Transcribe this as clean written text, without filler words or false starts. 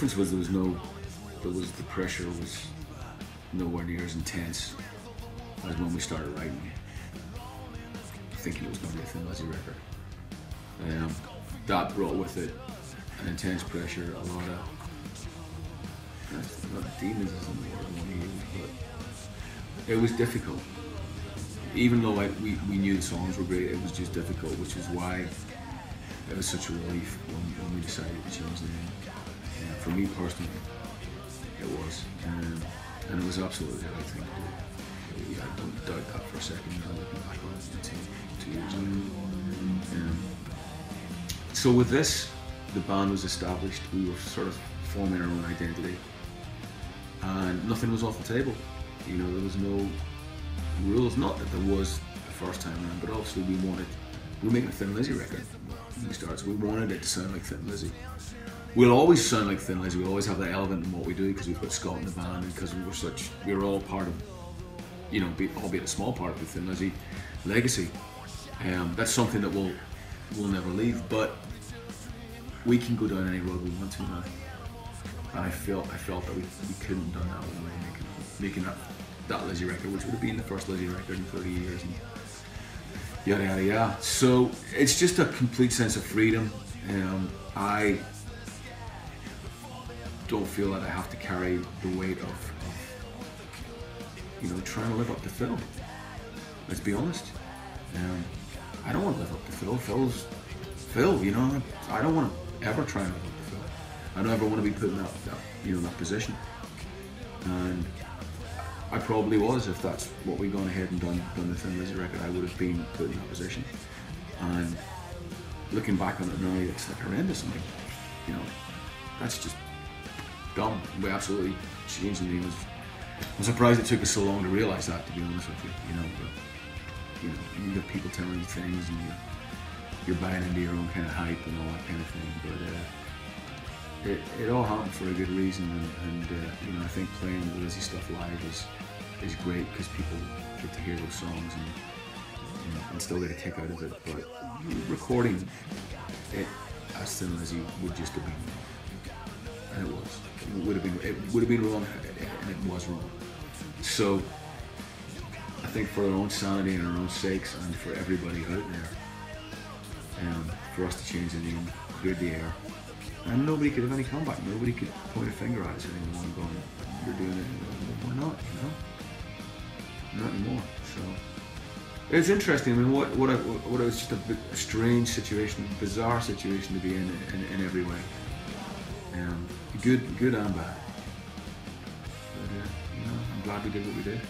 difference was the pressure was nowhere near as intense as when we started writing, thinking it was going to be a Thin Lizzy record. That brought with it an intense pressure, a lot of demons isn't the word I want to use, but it was difficult. Even though we knew the songs were great, it was just difficult, which is why it was such a relief when we decided to change the name. For me personally, it was, and it was absolutely the right thing to do. Yeah, I don't doubt that for a second. Looking back on it 2 years later. So with this, the band was established. We were sort of forming our own identity, and nothing was off the table. You know, there was no rules. Not that there was the first time around, but obviously we were making a Thin Lizzy record. So we wanted it to sound like Thin Lizzy. We'll always sound like Thin Lizzy. We'll always have that element in what we do because we've got Scott in the band, and because we were all part of, you know, albeit a small part of the Thin Lizzy legacy. That's something that we'll never leave. But we can go down any road we want to now. And I felt that we couldn't have done that when we were making that Lizzy record, which would have been the first Lizzy record in 30 years. And yada yada yada. So it's just a complete sense of freedom. I don't feel that I have to carry the weight of you know, trying to live up to Phil. Let's be honest. I don't want to live up to Phil. Phil's Phil, you know. I don't want to ever try and live up to Phil. I don't ever want to be put in that position. And I probably was, if that's what we'd gone ahead and done the Thin Lizzy record, I would have been put in that position. And looking back on it now, it's like horrendous. I mean, you know, that's just dumb. We absolutely changed the name. I'm surprised it took us so long to realise that, to be honest with you. You know, you get people telling you things, and you're buying into your own kind of hype and all that kind of thing. But it all happened for a good reason, and you know, I think playing the Lizzy stuff live is great because people get to hear those songs and still get a kick out of it. But recording it as Thin Lizzy would just have been wrong, and it was. It would have been wrong, and it was wrong. So I think for our own sanity and our own sakes, and for everybody out there, for us to change the name, cleared the air, and nobody could have any comeback. Nobody could point a finger at us anymore and go, "You're doing it." We're not, you know, not anymore. So it's interesting. I mean, what was just a strange situation, bizarre situation to be in every way. Good and bad. But you know, I'm glad we did what we did.